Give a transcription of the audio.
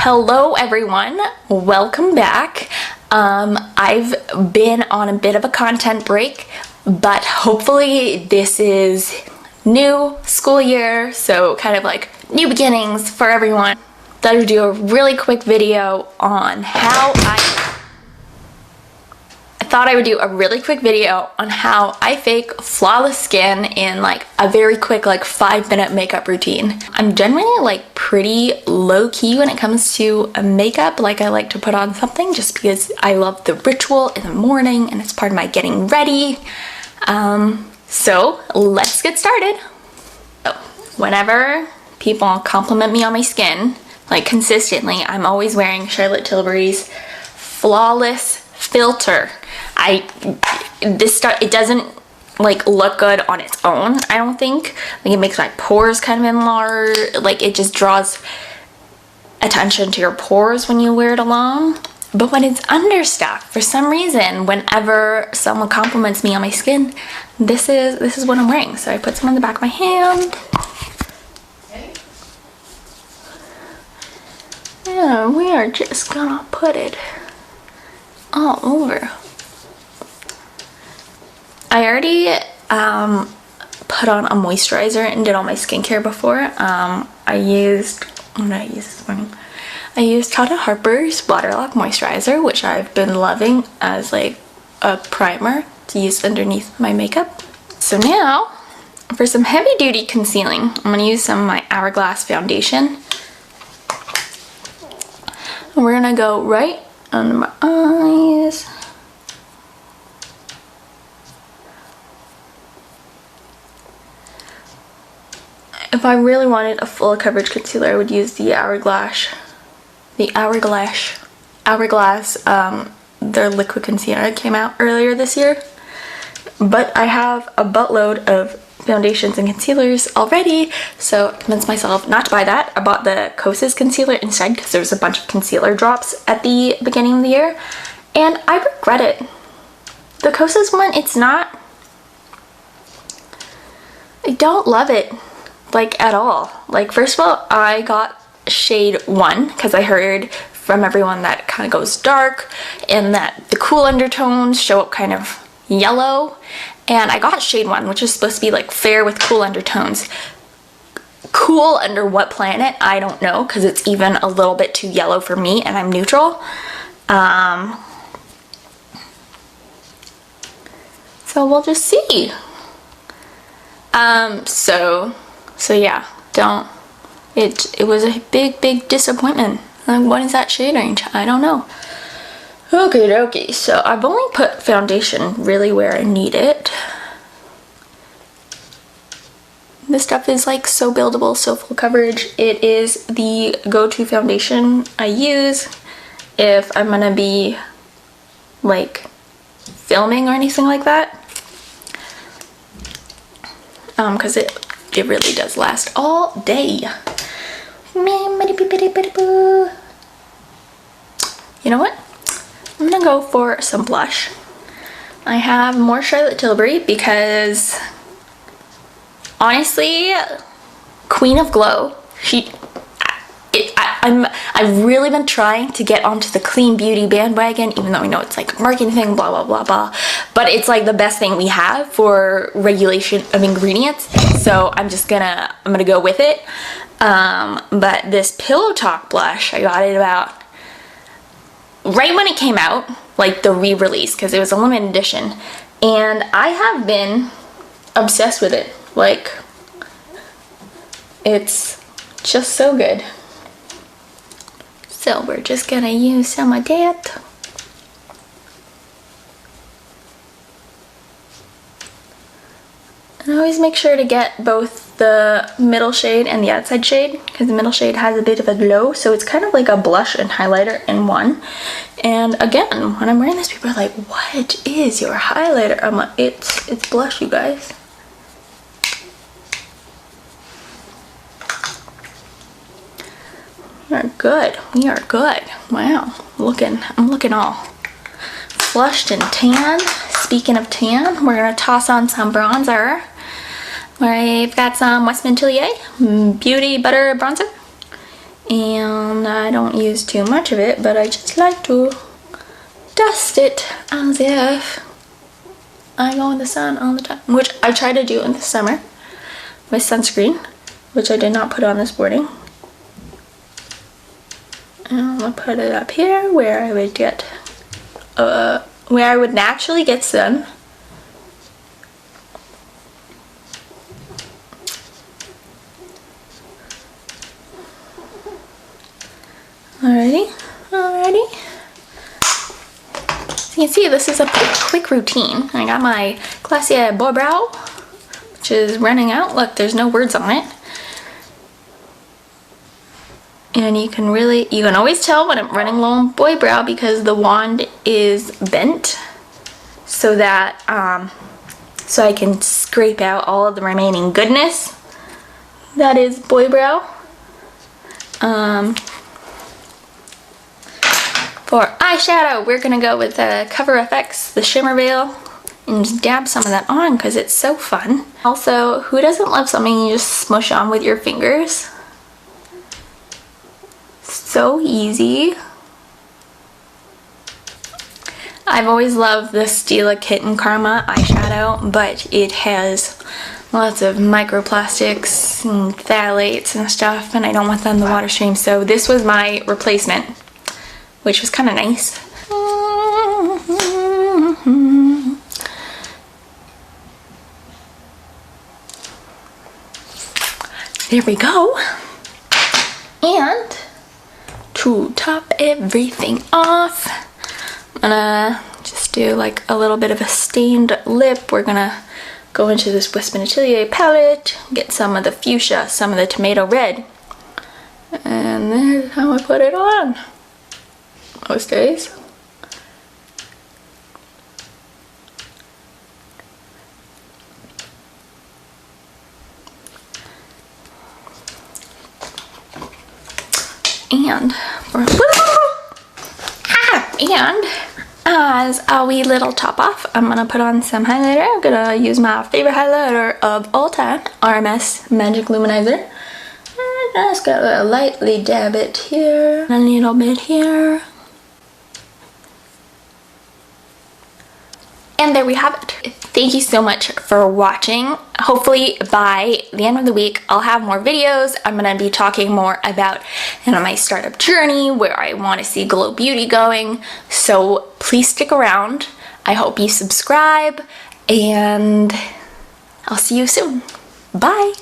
Hello everyone, welcome back. I've been on a bit of a content break, but hopefully this is new school year, so kind of like new beginnings for everyone. Thought I would do a really quick video on how I fake flawless skin in like a very quick 5-minute makeup routine. I'm generally like pretty low-key when it comes to makeup. Like I like to put on something just because I love the ritual in the morning and it's part of my getting ready. So let's get started. So, whenever people compliment me on my skin, like consistently, I'm always wearing Charlotte Tilbury's Flawless Filter. It doesn't like look good on its own, I don't think. Like it makes my pores kind of enlarge, like it just draws attention to your pores when you wear it alone. But when it's understuck, for some reason, whenever someone compliments me on my skin, this is what I'm wearing. So I put some on the back of my hand. And we are just gonna put it all over. I already put on a moisturizer and did all my skincare before. I used Tata Harper's Waterlock Moisturizer, which I've been loving as like a primer to use underneath my makeup. So now, for some heavy duty concealing, I'm going to use some of my Hourglass foundation. And we're going to go right under my eyes. If I really wanted a full coverage concealer, I would use the Hourglass, their liquid concealer that came out earlier this year. But I have a buttload of foundations and concealers already, so I convinced myself not to buy that. I bought the Kosas concealer instead because there was a bunch of concealer drops at the beginning of the year, and I regret it. The Kosas one, I don't love it. Like at all. Like first of all, I got shade 1 because I heard from everyone that it kind of goes dark and that the cool undertones show up kind of yellow, and I got shade 1, which is supposed to be like fair with cool undertones. Cool under what planet? I don't know, because it's even a little bit too yellow for me and I'm neutral. So we'll just see. So yeah, it was a big disappointment. Like, what is that shade range? I don't know. Okay, so I've only put foundation really where I need it. This stuff is like so buildable, so full coverage. It is the go-to foundation I use if I'm gonna be like filming or anything like that. Because it really does last all day. You know what? I'm gonna go for some blush. I have more Charlotte Tilbury because honestly, Queen of Glow, I've really been trying to get onto the clean beauty bandwagon, even though I know it's like a marketing thing, blah blah blah, but it's like the best thing we have for regulation of ingredients, so I'm gonna go with it. But this Pillow Talk blush, I got it about right when it came out, like the re-release, because it was a limited edition, and I have been obsessed with it. Like, it's just so good. So we're just gonna use some of that. And always make sure to get both the middle shade and the outside shade, because the middle shade has a bit of a glow, so it's kind of like a blush and highlighter in one. And again, when I'm wearing this, people are like, what is your highlighter? I'm like, it's blush, you guys. We are good. Wow, I'm looking all flushed and tan. Speaking of tan, we're gonna toss on some bronzer. We've got some Westman Atelier Beauty Butter Bronzer. And I don't use too much of it, but I just like to dust it as if I go in the sun all the time, which I try to do in the summer with sunscreen, which I did not put on this morning. And I'm gonna put it up here where I would get, where I would naturally get sun. Alrighty. So you can see this is a pretty quick routine. I got my Glossier Boy Brow, which is running out. Look, there's no words on it. And you can always tell when I'm running low on Boy Brow because the wand is bent, so that so I can scrape out all of the remaining goodness that is Boy Brow. For eyeshadow, we're gonna go with the COVERFX, the Shimmer Veil, and just dab some of that on because it's so fun. Also, who doesn't love something you just smush on with your fingers? So easy. I've always loved the Stila Kitten Karma eyeshadow, but it has lots of microplastics and phthalates and stuff, and I don't want them in the water stream, so this was my replacement, which was kind of nice. There we go. And to top everything off, I'm gonna just do like a little bit of a stained lip. We're gonna go into this Westman Atelier palette, get some of the fuchsia, some of the tomato red, and there's how I put it on most days. And as a wee little top off, I'm gonna put on some highlighter. I'm gonna use my favorite highlighter of all time, RMS Magic Luminizer. And just gonna lightly dab it here, a little bit here. And there we have it. Thank you so much for watching. Hopefully by the end of the week, I'll have more videos. I'm gonna be talking more about my startup journey, where I want to see Glou Beauty going. So please stick around. I hope you subscribe, and I'll see you soon. Bye.